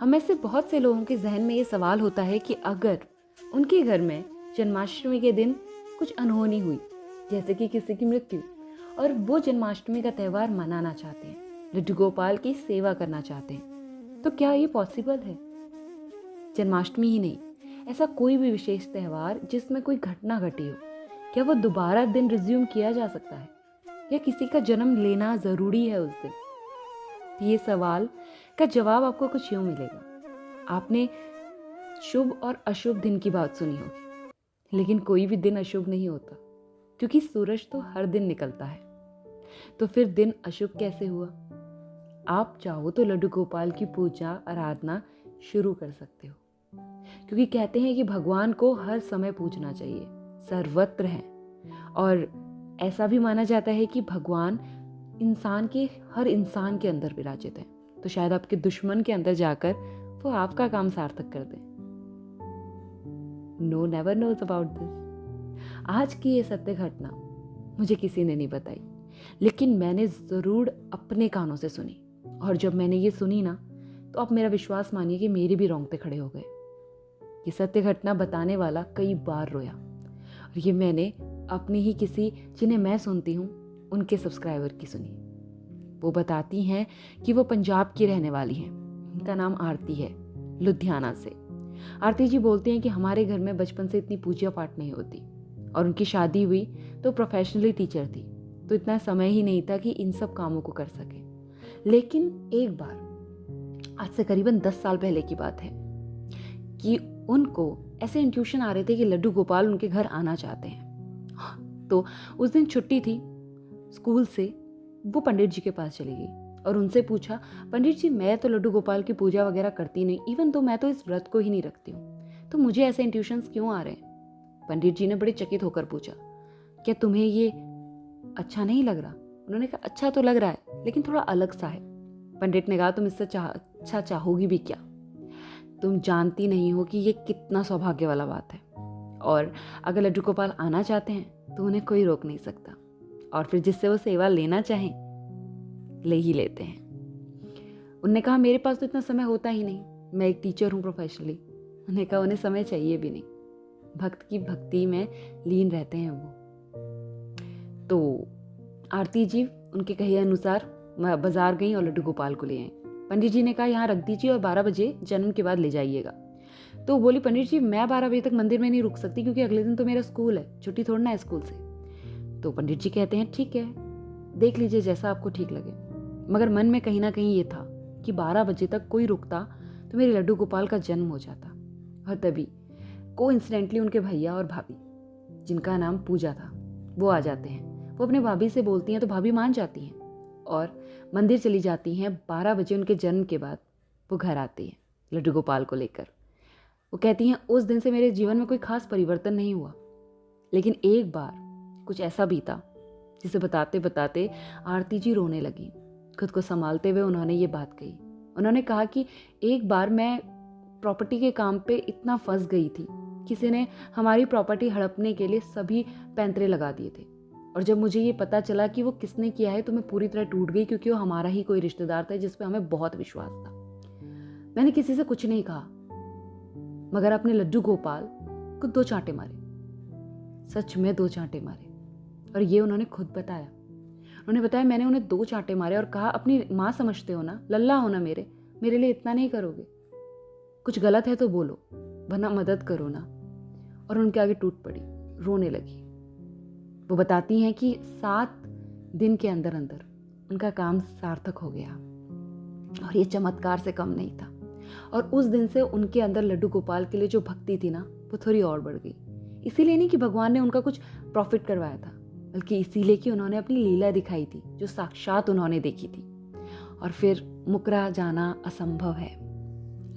हम में से बहुत से लोगों के जहन में ये सवाल होता है कि अगर उनके घर में जन्माष्टमी के दिन कुछ अनहोनी हुई, जैसे कि किसी की मृत्यु, और वो जन्माष्टमी का त्यौहार मनाना चाहते हैं, लड्डू गोपाल की सेवा करना चाहते हैं, तो क्या ये पॉसिबल है? जन्माष्टमी ही नहीं, ऐसा कोई भी विशेष त्यौहार जिसमें कोई घटना घटी हो, क्या वो दोबारा दिन रिज्यूम किया जा सकता है? या किसी का जन्म लेना ज़रूरी है उस दिन? तो ये सवाल का जवाब आपको कुछ यूँ मिलेगा। आपने शुभ और अशुभ दिन की बात सुनी होगी, लेकिन कोई भी दिन अशुभ नहीं होता, क्योंकि सूरज तो हर दिन निकलता है। तो फिर दिन अशुभ कैसे हुआ? आप चाहो तो लड्डू गोपाल की पूजा आराधना शुरू कर सकते हो, क्योंकि कहते हैं कि भगवान को हर समय पूजना चाहिए, सर्वत्र है। और ऐसा भी माना जाता है कि भगवान हर इंसान के अंदर विराजित है, तो शायद आपके दुश्मन के अंदर जाकर वो आपका काम सार्थक कर दे। No never knows about this. आज की ये सत्य घटना मुझे किसी ने नहीं बताई, लेकिन मैंने ज़रूर अपने कानों से सुनी। और जब मैंने ये सुनी ना, तो आप मेरा विश्वास मानिए कि मेरे भी रोंगटे खड़े हो गए। ये सत्य घटना बताने वाला कई बार रोया, और ये मैंने अपनी ही किसी जिन्हें मैं सुनती हूँ उनके सब्सक्राइबर की सुनी। वो बताती हैं कि वो पंजाब की रहने वाली हैं। उनका नाम आरती है, लुधियाना से। आरती जी बोलती हैं कि हमारे घर में बचपन से इतनी पूजा पाठ नहीं होती, और उनकी शादी हुई तो प्रोफेशनली टीचर थी, तो इतना समय ही नहीं था कि इन सब कामों को कर सके। लेकिन एक बार, आज से करीबन 10 साल पहले की बात है, कि उनको ऐसे इंट्यूशन आ रहे थे कि लड्डू गोपाल उनके घर आना चाहते हैं। तो उस दिन छुट्टी थी स्कूल से, वो पंडित जी के पास चली गई और उनसे पूछा, पंडित जी मैं तो लड्डू गोपाल की पूजा वगैरह करती नहीं, इवन तो मैं तो इस व्रत को ही नहीं रखती हूँ, तो मुझे ऐसे इंट्यूशंस क्यों आ रहे हैं? पंडित जी ने बड़े चकित होकर पूछा, क्या तुम्हें ये अच्छा नहीं लग रहा? उन्होंने कहा अच्छा तो लग रहा है, लेकिन थोड़ा अलग सा है। पंडित ने कहा तुम इससे अच्छा चाहोगी भी क्या? तुम जानती नहीं हो कि ये कितना सौभाग्य वाला बात है, और अगर लड्डू गोपाल आना चाहते हैं तो उन्हें कोई रोक नहीं सकता, और फिर जिससे वो सेवा लेना चाहें ले ही लेते हैं। उन्होंने कहा मेरे पास तो इतना समय होता ही नहीं, मैं एक टीचर हूँ प्रोफेशनली। उन्होंने कहा उन्हें समय चाहिए भी नहीं, भक्त की भक्ति में लीन रहते हैं वो। तो आरती जी उनके कहे अनुसार बाजार गई और लड्डू गोपाल को ले आई। पंडित जी ने कहा यहाँ रख दीजिए और 12 बजे जन्म के बाद ले जाइएगा। तो बोली पंडित जी मैं 12 बजे तक मंदिर में नहीं रुक सकती, क्योंकि अगले दिन तो मेरा स्कूल है, छुट्टी थोड़ा ना है स्कूल से। तो पंडित जी कहते हैं ठीक है, देख लीजिए जैसा आपको ठीक लगे। मगर मन में कहीं ना कहीं ये था कि 12 बजे तक कोई रुकता तो मेरे लड्डू गोपाल का जन्म हो जाता। और तभी कोइंसिडेंटली उनके भैया और भाभी, जिनका नाम पूजा था, वो आ जाते हैं। वो अपने भाभी से बोलती हैं तो भाभी मान जाती हैं और मंदिर चली जाती हैं। 12 बजे उनके जन्म के बाद वो घर आती है लड्डू गोपाल को लेकर। वो कहती हैं उस दिन से मेरे जीवन में कोई खास परिवर्तन नहीं हुआ, लेकिन एक बार कुछ ऐसा बीता जिसे बताते बताते आरती जी रोने लगी। खुद को संभालते हुए उन्होंने ये बात कही। उन्होंने कहा कि एक बार मैं प्रॉपर्टी के काम पे इतना फंस गई थी, किसी ने हमारी प्रॉपर्टी हड़पने के लिए सभी पैंतरे लगा दिए थे, और जब मुझे ये पता चला कि वो किसने किया है तो मैं पूरी तरह टूट गई, क्योंकि वो हमारा ही कोई रिश्तेदार था जिस पे हमें बहुत विश्वास था। मैंने किसी से कुछ नहीं कहा, मगर अपने लड्डू गोपाल को 2 चांटे मारे, सच में 2 चांटे मारे। और ये उन्होंने खुद बताया। उन्होंने बताया मैंने उन्हें 2 चांटे मारे और कहा अपनी माँ समझते हो ना, लल्ला हो ना मेरे लिए इतना नहीं करोगे? कुछ गलत है तो बोलो, वरना मदद करो ना। और उनके आगे टूट पड़ी, रोने लगी। वो बताती हैं कि 7 दिन के अंदर अंदर उनका काम सार्थक हो गया, और ये चमत्कार से कम नहीं था। और उस दिन से उनके अंदर लड्डू गोपाल के लिए जो भक्ति थी ना, वो थोड़ी और बढ़ गई। इसीलिए नहीं कि भगवान ने उनका कुछ प्रॉफिट करवाया था, बल्कि इसीलिए कि उन्होंने अपनी लीला दिखाई थी, जो साक्षात उन्होंने देखी थी। और फिर मुकरा जाना असंभव है।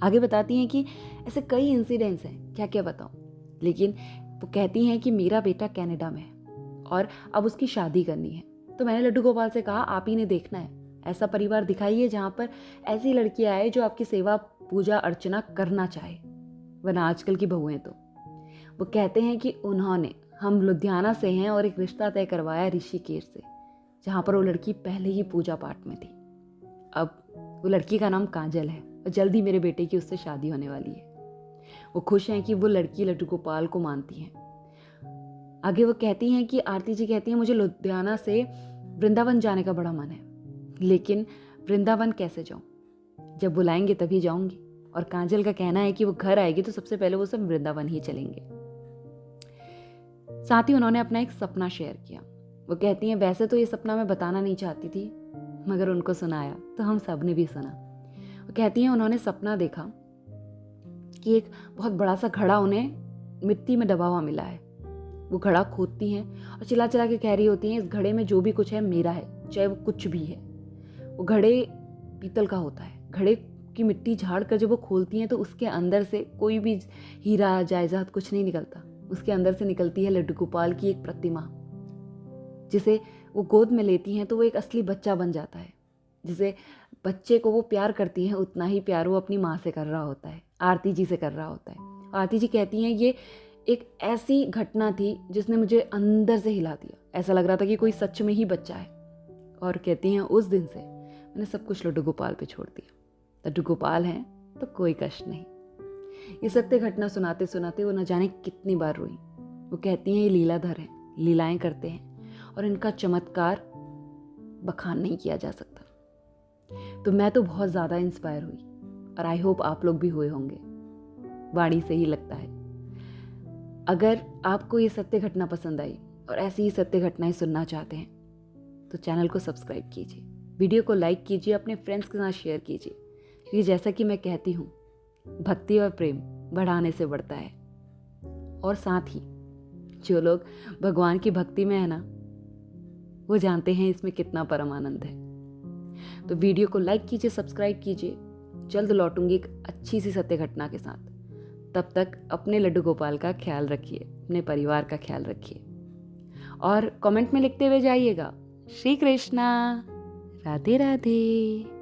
आगे बताती हैं कि ऐसे कई इंसिडेंट्स हैं, क्या क्या बताऊं, लेकिन वो कहती हैं कि मेरा बेटा कनाडा में है और अब उसकी शादी करनी है। तो मैंने लड्डू गोपाल से कहा आप ही ने देखना है, ऐसा परिवार दिखाइए जहाँ पर ऐसी लड़की आए जो आपकी सेवा पूजा अर्चना करना चाहे, वरना आजकल की बहुएं तो। वो कहते हैं कि हम लुधियाना से हैं और एक रिश्ता तय करवाया ऋषिकेश से, जहाँ पर वो लड़की पहले ही पूजा पाठ में थी। अब वो लड़की का नाम काजल है, और जल्दी मेरे बेटे की उससे शादी होने वाली है। वो खुश हैं कि वो लड़की लड्डू गोपाल को मानती हैं। आगे वो कहती हैं कि आरती जी कहती हैं मुझे लुधियाना से वृंदावन जाने का बड़ा मन है, लेकिन वृंदावन कैसे जाऊं? जब बुलाएंगे तभी जाऊंगी। और काजल का कहना है कि वो घर आएगी तो सबसे पहले वो सब वृंदावन ही चलेंगे। साथ ही उन्होंने अपना एक सपना शेयर किया। वो कहती हैं वैसे तो ये सपना मैं बताना नहीं चाहती थी, मगर उनको सुनाया तो हम सब ने भी सुना। वो कहती हैं उन्होंने सपना देखा कि एक बहुत बड़ा सा घड़ा उन्हें मिट्टी में दबा हुआ मिला है। वो घड़ा खोदती हैं और चिल्ला चिल्ला के कह रही होती हैं इस घड़े में जो भी कुछ है मेरा है, चाहे वो कुछ भी है। वो घड़े पीतल का होता है। घड़े की मिट्टी झाड़ कर जब वो खोलती हैं तो उसके अंदर से कोई भी हीरा जायदाद कुछ नहीं निकलता। उसके अंदर से निकलती है लड्डू गोपाल की एक प्रतिमा, जिसे वो गोद में लेती हैं तो वो एक असली बच्चा बन जाता है। जिसे बच्चे को वो प्यार करती हैं उतना ही प्यार वो अपनी माँ से कर रहा होता है, आरती जी से कर रहा होता है। आरती जी कहती हैं ये एक ऐसी घटना थी जिसने मुझे अंदर से हिला दिया। ऐसा लग रहा था कि कोई सच में ही बच्चा है। और कहती हैं उस दिन से मैंने सब कुछ लड्डू गोपाल पे छोड़ दिया। लड्डू गोपाल हैं तो कोई कष्ट नहीं। ये सत्य घटना सुनाते सुनाते वो न जाने कितनी बार रोई। वो कहती हैं ये लीलाधर हैं, लीलाएं करते हैं और इनका चमत्कार बखान नहीं किया जा सकता। तो मैं तो बहुत ज़्यादा इंस्पायर हुई और आई होप आप लोग भी हुए होंगे। वाणी से ही लगता है। अगर आपको ये सत्य घटना पसंद आई और ऐसी ही सत्य घटनाएं सुनना चाहते हैं तो चैनल को सब्सक्राइब कीजिए, वीडियो को लाइक कीजिए, अपने फ्रेंड्स के साथ शेयर कीजिए, क्योंकि जैसा कि मैं कहती हूँ भक्ति और प्रेम बढ़ाने से बढ़ता है। और साथ ही जो लोग भगवान की भक्ति में है ना, वो जानते हैं इसमें कितना परम आनंद है। तो वीडियो को लाइक कीजिए, सब्सक्राइब कीजिए। जल्द लौटूंगी एक अच्छी सी सत्य घटना के साथ। तब तक अपने लड्डू गोपाल का ख्याल रखिए, अपने परिवार का ख्याल रखिए और कमेंट में लिखते हुए जाइएगा श्री कृष्णा, राधे राधे।